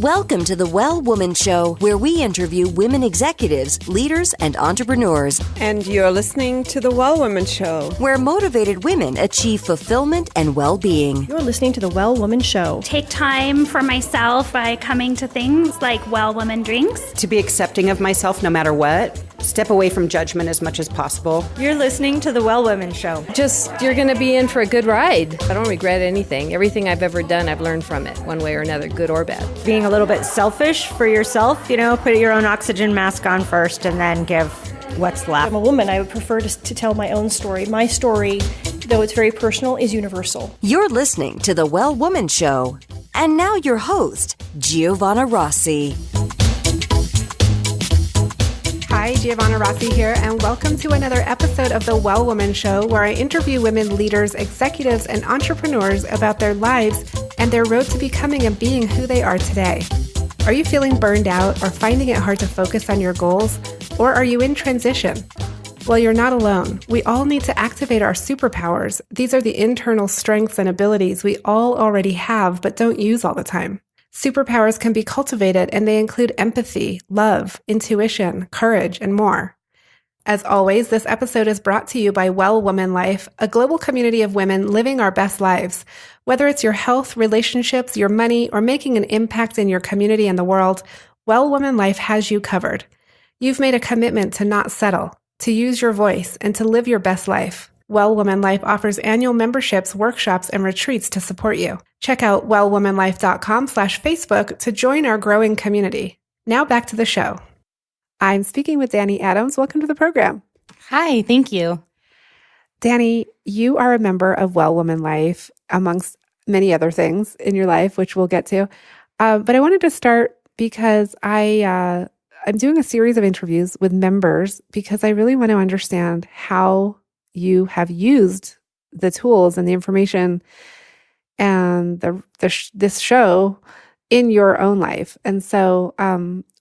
Welcome to the Well Woman Show, where we interview women executives, leaders, and entrepreneurs. And you're listening to the Well Woman Show, where motivated women achieve fulfillment and well-being. You're listening to the Well Woman Show. Take time for myself by coming to things like Well Woman Drinks. To be accepting of myself no matter what. Step away from judgment as much as possible. You're listening to the Well Woman Show. You're going to be in for a good ride. I don't regret anything. Everything I've ever done, I've learned from it, one way or another, good or bad. Being a little bit selfish for yourself, put your own oxygen mask on first and then give what's left. I'm a woman. I would prefer to tell my own story. My story, though it's very personal, is universal. You're listening to the Well Woman Show. And now your host, Giovanna Rossi. Hi, Giovanna Rossi here, and welcome to another episode of the Well Woman Show, where I interview women leaders, executives, and entrepreneurs about their lives and their road to becoming and being who they are today. Are you feeling burned out or finding it hard to focus on your goals? Or are you in transition? Well, you're not alone. We all need to activate our superpowers. These are the internal strengths and abilities we all already have but don't use all the time. Superpowers can be cultivated, and they include empathy, love, intuition, courage, and more. As always, this episode is brought to you by Well Woman Life, a global community of women living our best lives. Whether it's your health, relationships, your money, or making an impact in your community and the world, Well Woman Life has you covered. You've made a commitment to not settle, to use your voice, and to live your best life. Well Woman Life offers annual memberships, workshops, and retreats to support you. Check out wellwomanlife.com/Facebook to join our growing community. Now back to the show. I'm speaking with Danielle Adams. Welcome to the program. Hi, thank you. Dani, you are a member of Well Woman Life, amongst many other things in your life, which we'll get to. But I wanted to start because I'm doing a series of interviews with members because I really want to understand how you have used the tools and the information and this show in your own life. And so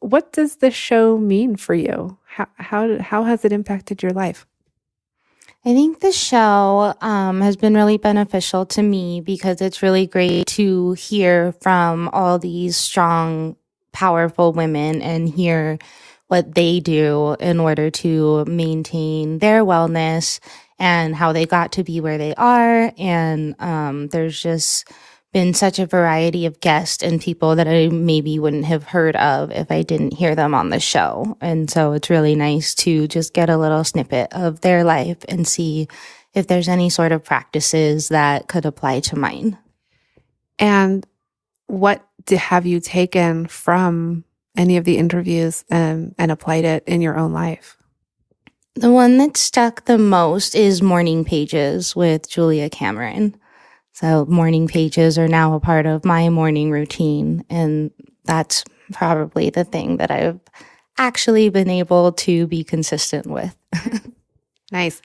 what does this show mean for you? How has it impacted your life? I think the show has been really beneficial to me because it's really great to hear from all these strong, powerful women and hear what they do in order to maintain their wellness and how they got to be where they are. And there's just been such a variety of guests and people that I maybe wouldn't have heard of if I didn't hear them on the show. And so it's really nice to just get a little snippet of their life and see if there's any sort of practices that could apply to mine. And what have you taken from any of the interviews and applied it in your own life? The one that stuck the most is Morning Pages with Julia Cameron. So morning pages are now a part of my morning routine, and that's probably the thing that I've actually been able to be consistent with. Nice.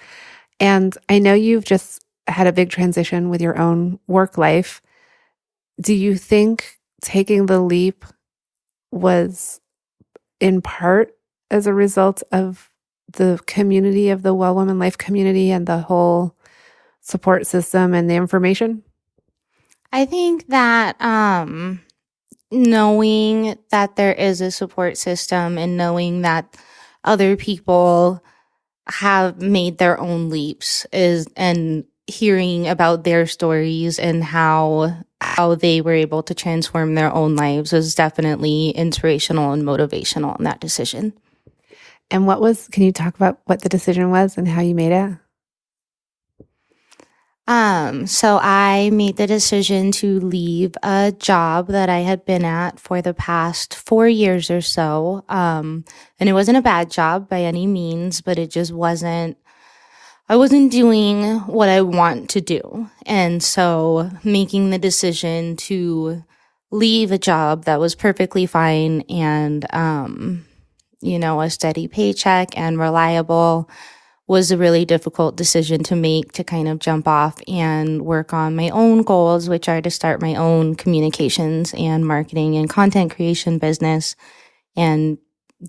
And I know you've just had a big transition with your own work life. Do you think taking the leap was in part as a result of the community of the Well Woman Life community and the whole support system and the information? I think that knowing that there is a support system and knowing that other people have made their own leaps and hearing about their stories and how they were able to transform their own lives was definitely inspirational and motivational in that decision. And can you talk about what the decision was and how you made it? So I made the decision to leave a job that I had been at for the past 4 years or so. And it wasn't a bad job by any means, but it just I wasn't doing what I want to do. And so making the decision to leave a job that was perfectly fine and, a steady paycheck and reliable was a really difficult decision to make, to kind of jump off and work on my own goals, which are to start my own communications and marketing and content creation business and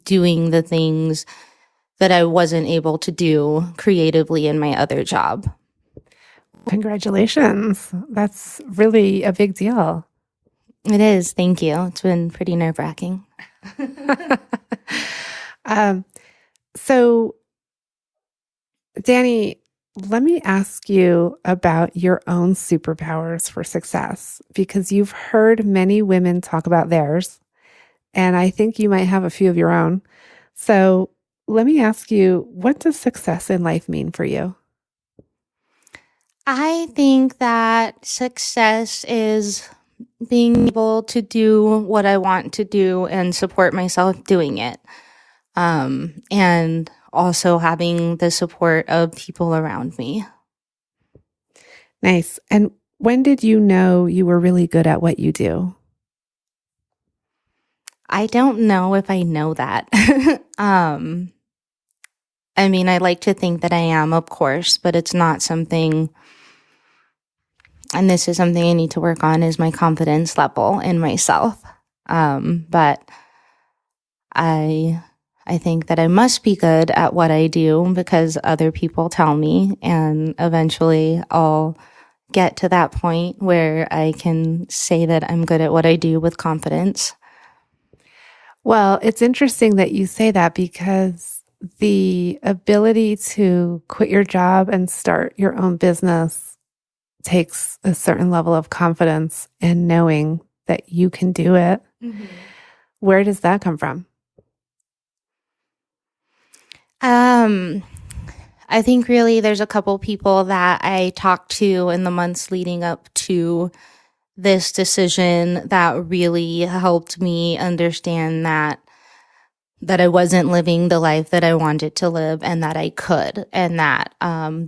doing the things that I wasn't able to do creatively in my other job. Congratulations. That's really a big deal. It is. Thank you. It's been pretty nerve-wracking. So, Danny, let me ask you about your own superpowers for success, because you've heard many women talk about theirs, and I think you might have a few of your own. So let me ask you, what does success in life mean for you? I think that success is being able to do what I want to do and support myself doing it. And also having the support of people around me. Nice. And when did you know you were really good at what you do? I don't know if I know that. I mean, I like to think that I am, of course, but it's not something, and this is something I need to work on, is my confidence level in myself. But I think that I must be good at what I do because other people tell me, and eventually I'll get to that point where I can say that I'm good at what I do with confidence. Well, it's interesting that you say that, because the ability to quit your job and start your own business takes a certain level of confidence in knowing that you can do it. Mm-hmm. Where does that come from? I think really there's a couple people that I talked to in the months leading up to this decision that really helped me understand that I wasn't living the life that I wanted to live, and that I could, and that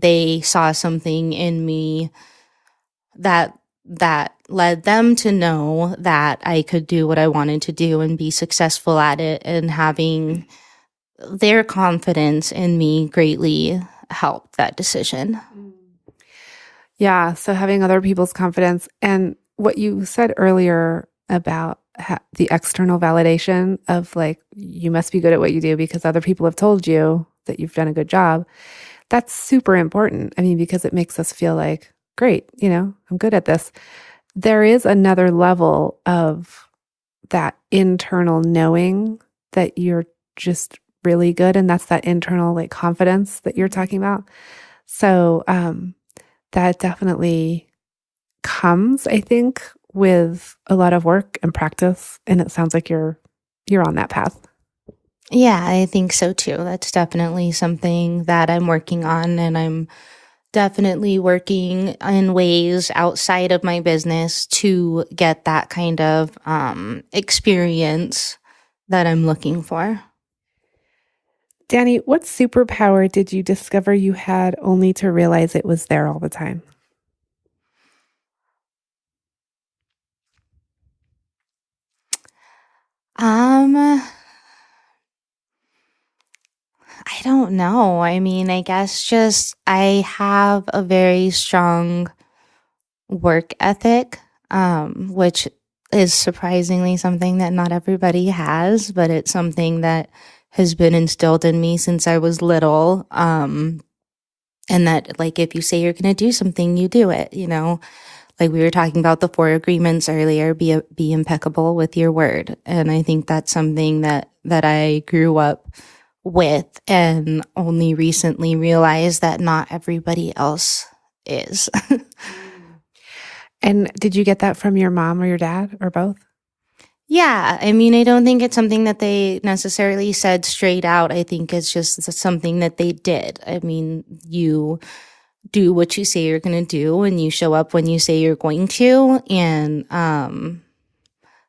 they saw something in me that led them to know that I could do what I wanted to do and be successful at it, and having their confidence in me greatly helped that decision. Yeah, so having other people's confidence, and what you said earlier about the external validation of like, you must be good at what you do because other people have told you that you've done a good job. That's super important. I mean, because it makes us feel like, great, I'm good at this. There is another level of that internal knowing that you're just really good. And that's that internal like confidence that you're talking about. So that definitely comes, I think, with a lot of work and practice. And it sounds like you're on that path. Yeah, I think so too. That's definitely something that I'm working on, and I'm definitely working in ways outside of my business to get that kind of experience that I'm looking for. Danny, what superpower did you discover you had only to realize it was there all the time? I don't know. I mean, I guess just I have a very strong work ethic, which is surprisingly something that not everybody has, but it's something that has been instilled in me since I was little. And that, like, if you say you're going to do something, you do it, Like we were talking about the 4 agreements earlier, be impeccable with your word. And I think that's something that I grew up with and only recently realized that not everybody else is. And did you get that from your mom or your dad or both? Yeah. I mean, I don't think it's something that they necessarily said straight out. I think it's just something that they did. I mean, you do what you say you're going to do, and you show up when you say you're going to. And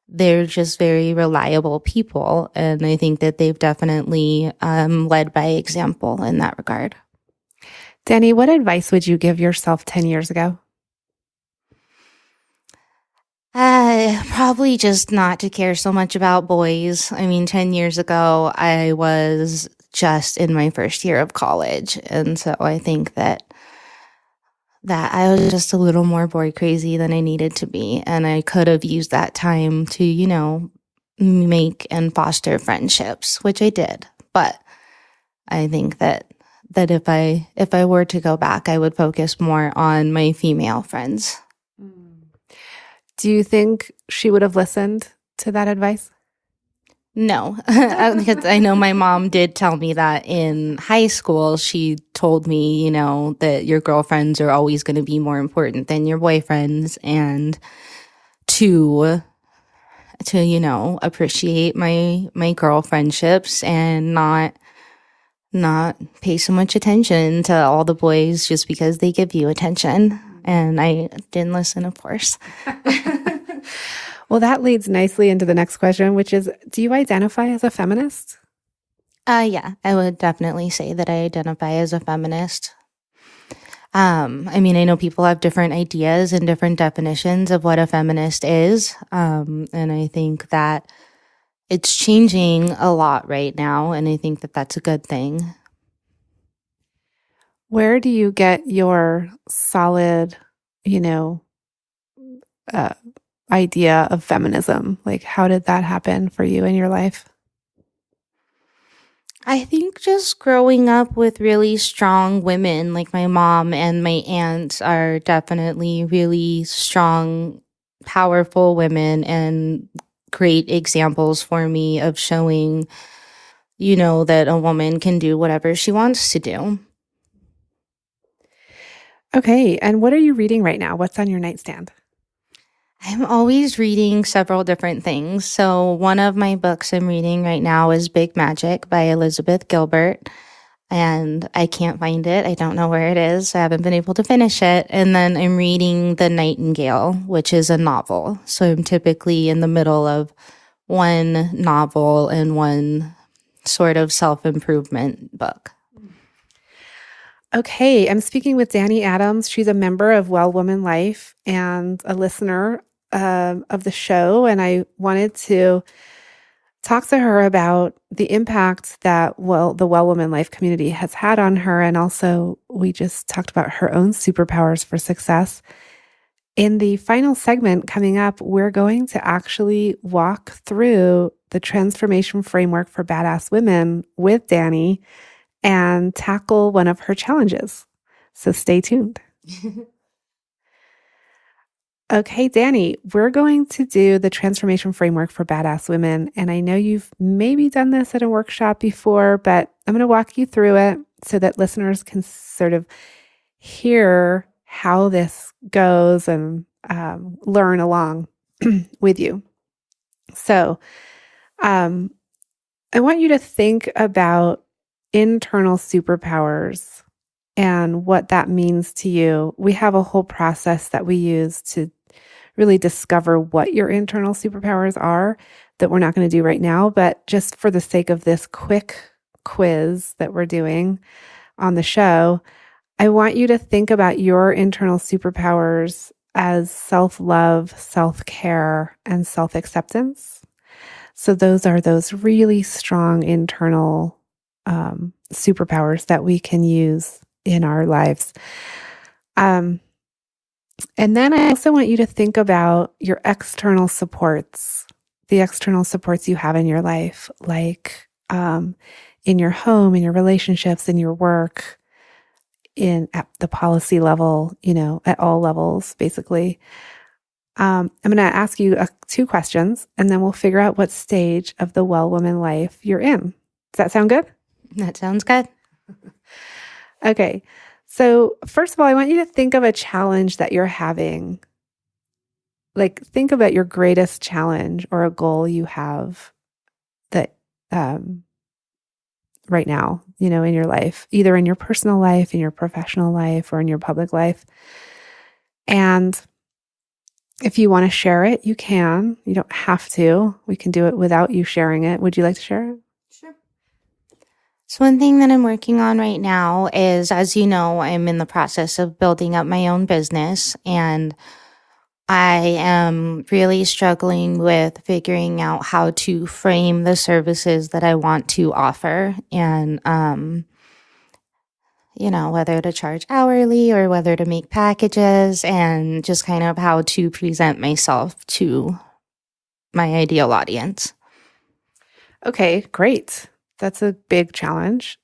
they're just very reliable people. And I think that they've definitely led by example in that regard. Danny, what advice would you give yourself 10 years ago? Probably just not to care so much about boys. I mean, 10 years ago, I was just in my first year of college. And so I think that I was just a little more boy crazy than I needed to be. And I could have used that time to, make and foster friendships, which I did. But I think that if I were to go back, I would focus more on my female friends. Do you think she would have listened to that advice? No, because I know my mom did tell me that in high school. She told me, that your girlfriends are always going to be more important than your boyfriends, and to appreciate my girl friendships and not pay so much attention to all the boys just because they give you attention. And I didn't listen, of course. Well, that leads nicely into the next question, which is, do you identify as a feminist? Yeah, I would definitely say that I identify as a feminist. I know people have different ideas and different definitions of what a feminist is. And I think that it's changing a lot right now. And I think that that's a good thing. Where do you get your solid, idea of feminism? Like, how did that happen for you in your life? I think just growing up with really strong women, like my mom and my aunts are definitely really strong, powerful women and great examples for me of showing, that a woman can do whatever she wants to do. Okay. And what are you reading right now? What's on your nightstand? I'm always reading several different things. So one of my books I'm reading right now is Big Magic by Elizabeth Gilbert. And I can't find it. I don't know where it is. I haven't been able to finish it. And then I'm reading The Nightingale, which is a novel. So I'm typically in the middle of one novel and one sort of self-improvement book. Okay, I'm speaking with Dani Adams. She's a member of Well Woman Life and a listener of the show. And I wanted to talk to her about the impact that the Well Woman Life community has had on her. And also, we just talked about her own superpowers for success. In the final segment coming up, we're going to actually walk through the transformation framework for badass women with Dani and tackle one of her challenges. So stay tuned. Okay, Dani, we're going to do the transformation framework for badass women. And I know you've maybe done this at a workshop before, but I'm going to walk you through it so that listeners can sort of hear how this goes and learn along with you. So I want you to think about internal superpowers and what that means to you. We have a whole process that we use to really discover what your internal superpowers are that we're not going to do right now. But just for the sake of this quick quiz that we're doing on the show, I want you to think about your internal superpowers as self-love, self-care, and self-acceptance. So those are those really strong internal superpowers that we can use in our lives. And then I also want you to think about your external supports, the external supports you have in your life, like in your home, in your relationships, in your work, at the policy level, at all levels, basically. I'm going to ask you 2 questions, and then we'll figure out what stage of the Well Woman life you're in. Does that sound good? That sounds good. Okay. So first of all, I want you to think of a challenge that you're having. Like, think about your greatest challenge or a goal you have that right now, in your life, either in your personal life, in your professional life, or in your public life. And if you want to share it, you can. You don't have to. We can do it without you sharing it. Would you like to share it? Sure. So one thing that I'm working on right now is, as you know, I'm in the process of building up my own business, and I am really struggling with figuring out how to frame the services that I want to offer, and whether to charge hourly or whether to make packages, and just kind of how to present myself to my ideal audience. Okay, great. That's a big challenge.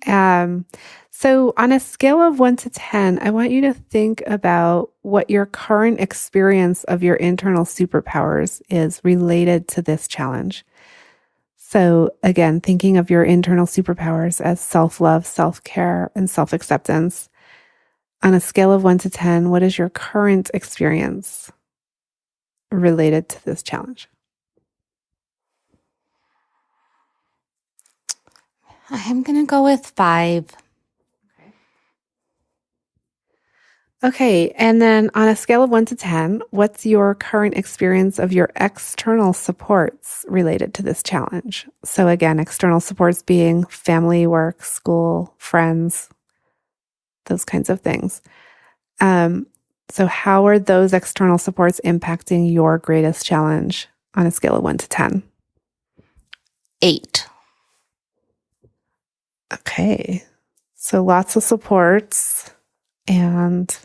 So on a scale of 1 to 10, I want you to think about what your current experience of your internal superpowers is related to this challenge. So again, thinking of your internal superpowers as self-love, self-care, and self-acceptance. On a scale of 1 to 10, what is your current experience related to this challenge? I'm going to go with 5. Okay, and then on a scale of 1 to 10, what's your current experience of your external supports related to this challenge? So again, external supports being family, work, school, friends, those kinds of things. So how are those external supports impacting your greatest challenge on a scale of 1 to 10? 8. Okay, so lots of supports and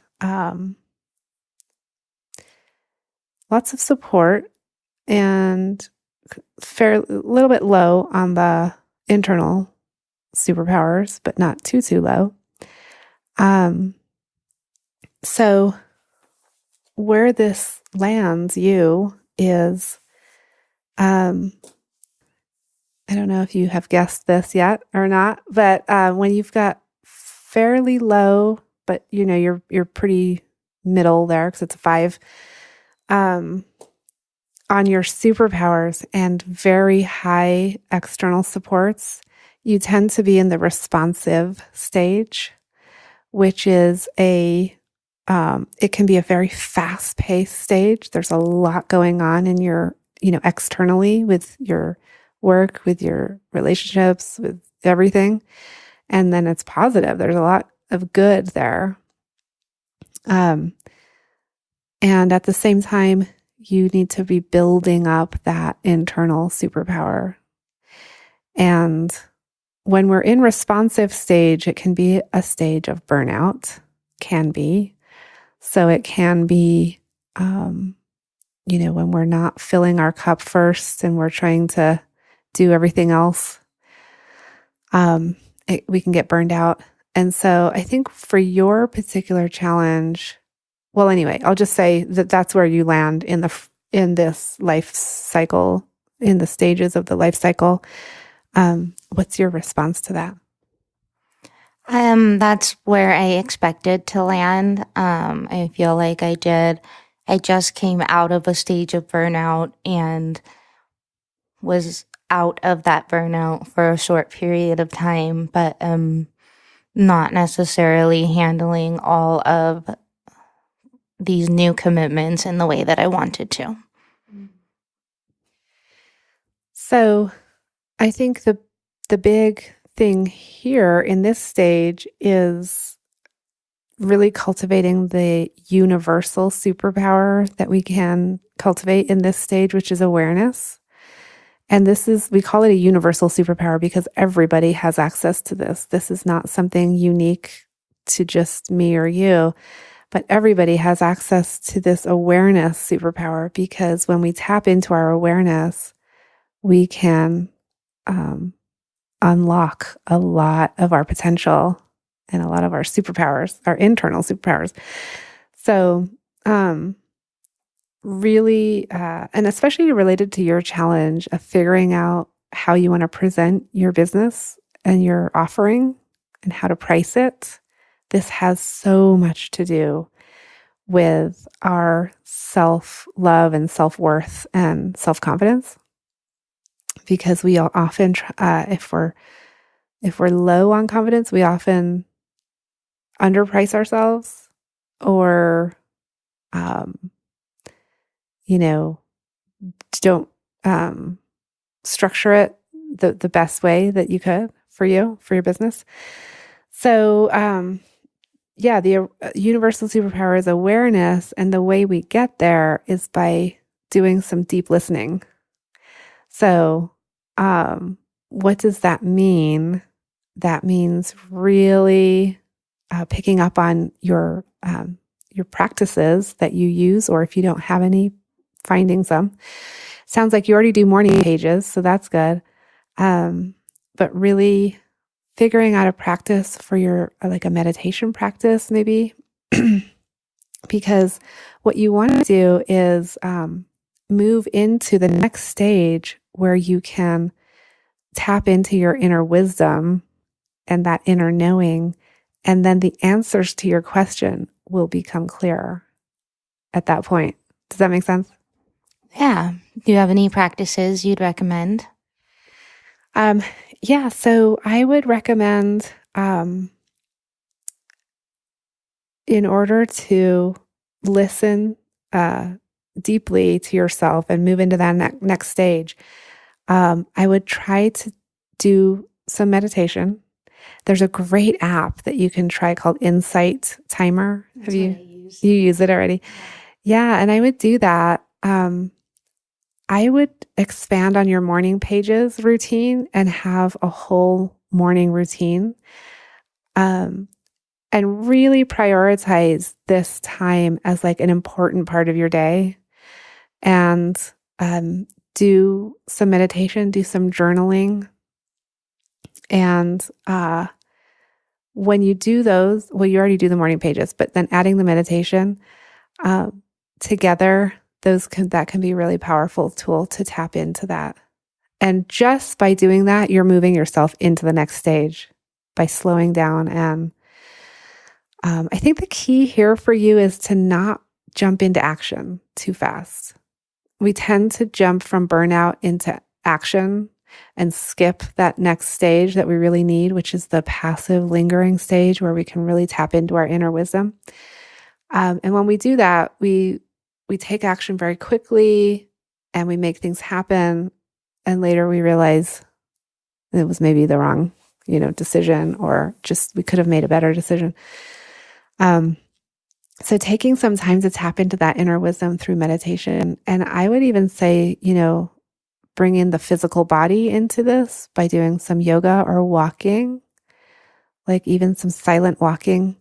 lots of support and a little bit low on the internal superpowers, but not too low. So where this lands you is, I don't know if you have guessed this yet or not, but when you've got fairly low, but you're pretty middle there because it's a 5, on your superpowers and very high external supports, you tend to be in the responsive stage, which is it can be a very fast-paced stage. There's a lot going on in your, externally with your work, with your relationships, with everything. And then it's positive. There's a lot of good there. And at the same time, you need to be building up that internal superpower. And when we're in responsive stage, it can be a stage of burnout, can be. So it can be, when we're not filling our cup first and we're trying to do everything else, we can get burned out. And so I think for your particular challenge, well, anyway, I'll just say that that's where you land in this life cycle, in the stages of the life cycle. What's your response to that? That's where I expected to land. I feel like I just came out of a stage of burnout and was out of that burnout for a short period of time, but not necessarily handling all of these new commitments in the way that I wanted to. So I think the big thing here in this stage is really cultivating the universal superpower that we can cultivate in this stage, which is awareness. And we call it a universal superpower because everybody has access to this. This is not something unique to just me or you, but everybody has access to this awareness superpower, because when we tap into our awareness, we can unlock a lot of our potential and a lot of our superpowers, our internal superpowers. So really, and especially related to your challenge of figuring out how you want to present your business and your offering and how to price it. This has so much to do with our self-love and self-worth and self-confidence, because we often, if we're low on confidence, we often underprice ourselves or, don't structure it the best way that you could for your business. So, the universal superpower is awareness. And the way we get there is by doing some deep listening. So, what does that mean? That means really picking up on your practices that you use, or if you don't have any, finding some. Sounds like you already do morning pages, so that's good. but really figuring out a practice for your, like a meditation practice maybe, because what you want to do is move into the next stage where you can tap into your inner wisdom and that inner knowing, and then the answers to your question will become clearer at that point. Does that make sense? Yeah. Do you have any practices you'd recommend? Yeah, so I would recommend, in order to listen deeply to yourself and move into that next stage, I would try to do some meditation. There's a great app that you can try called Insight Timer. Have you use it already? Yeah, and I would do that. I would expand on your morning pages routine and have a whole morning routine, and really prioritize this time as like an important part of your day, and do some meditation, do some journaling. And when you do those, well, you already do the morning pages, but then adding the meditation together, that can be a really powerful tool to tap into that. And just by doing that, you're moving yourself into the next stage by slowing down. And I think the key here for you is to not jump into action too fast. We tend to jump from burnout into action and skip that next stage that we really need, which is the passive lingering stage where we can really tap into our inner wisdom. And when we do that, we take action very quickly and we make things happen. And later we realize it was maybe the wrong, decision, or just we could have made a better decision. So taking some time to tap into that inner wisdom through meditation. And I would even say, bring in the physical body into this by doing some yoga or walking, like even some silent walking,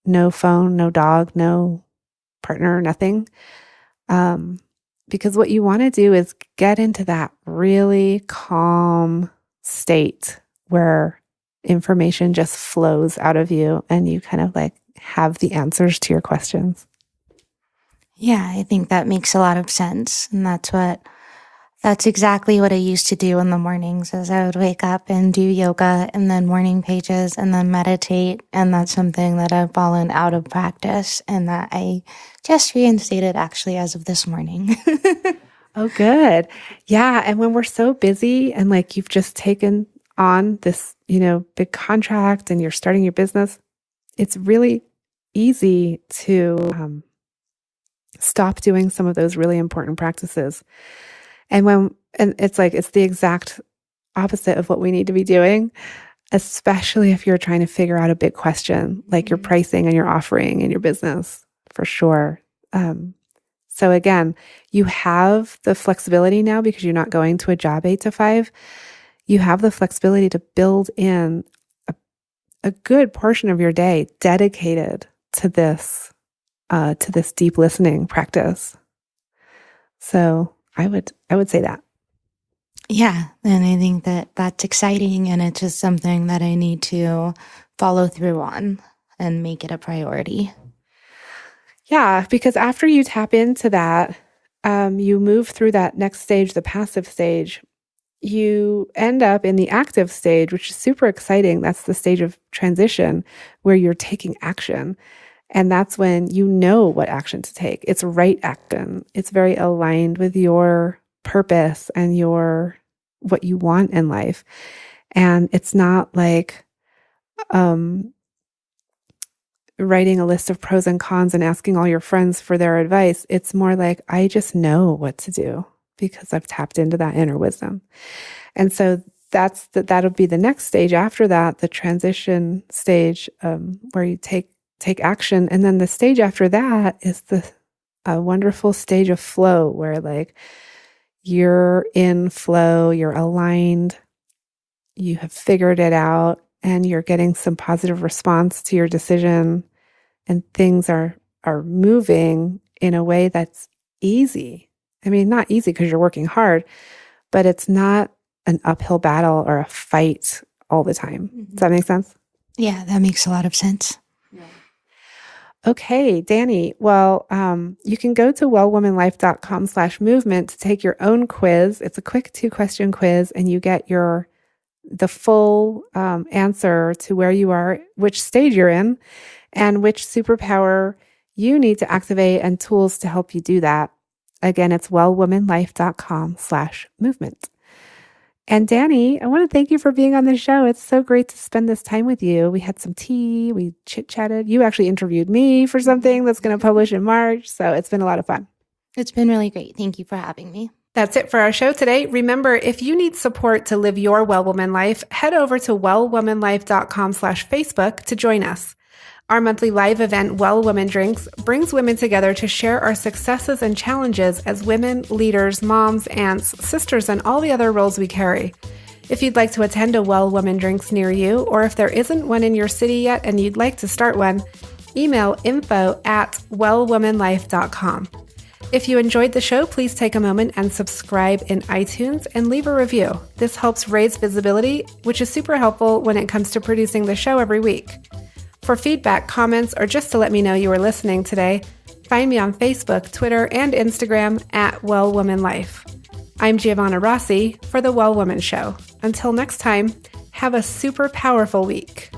no phone, no dog, no partner, nothing. Because what you want to do is get into that really calm state where information just flows out of you and you kind of like have the answers to your questions. Yeah, I think that makes a lot of sense. And that's exactly what I used to do in the mornings, is I would wake up and do yoga and then morning pages and then meditate. And that's something that I've fallen out of practice and that I just reinstated actually as of this morning. Oh, good. Yeah. And when we're so busy and like you've just taken on this, big contract and you're starting your business, it's really easy to stop doing some of those really important practices. And it's the exact opposite of what we need to be doing, especially if you're trying to figure out a big question, like your pricing and your offering in your business, for sure. So again, you have the flexibility now because you're not going to a job 8 to 5. You have the flexibility to build in a good portion of your day dedicated to this deep listening practice. So I would say that. Yeah. And I think that that's exciting. And it's just something that I need to follow through on and make it a priority. Yeah. Because after you tap into that, you move through that next stage, the passive stage, you end up in the active stage, which is super exciting. That's the stage of transition where you're taking action. And that's when you know what action to take. It's right action. It's very aligned with your purpose and what you want in life. And it's not like writing a list of pros and cons and asking all your friends for their advice. It's more like, I just know what to do because I've tapped into that inner wisdom. And so that'll be the next stage after that, the transition stage, where you take action. And then the stage after that is the wonderful stage of flow, where like you're in flow, you're aligned, you have figured it out, and you're getting some positive response to your decision, and things are moving in a way that's easy. I mean, not easy because you're working hard, but it's not an uphill battle or a fight all the time. Does that make sense? Yeah, that makes a lot of sense. Okay, Danny. Well, you can go to wellwomanlife.com/movement to take your own quiz. It's a quick 2-question quiz, and you get the full answer to where you are, which stage you're in, and which superpower you need to activate and tools to help you do that. Again, it's wellwomanlife.com/movement. And Danny, I want to thank you for being on the show. It's so great to spend this time with you. We had some tea, we chit-chatted. You actually interviewed me for something that's going to publish in March. So it's been a lot of fun. It's been really great. Thank you for having me. That's it for our show today. Remember, if you need support to live your Well Woman life, head over to wellwomanlife.com/Facebook to join us. Our monthly live event, Well Woman Drinks, brings women together to share our successes and challenges as women, leaders, moms, aunts, sisters, and all the other roles we carry. If you'd like to attend a Well Woman Drinks near you, or if there isn't one in your city yet and you'd like to start one, email info@wellwomanlife.com. If you enjoyed the show, please take a moment and subscribe in iTunes and leave a review. This helps raise visibility, which is super helpful when it comes to producing the show every week. For feedback, comments, or just to let me know you were listening today, find me on Facebook, Twitter, and Instagram @WellWomanLife. I'm Giovanna Rossi for The Well Woman Show. Until next time, have a super powerful week.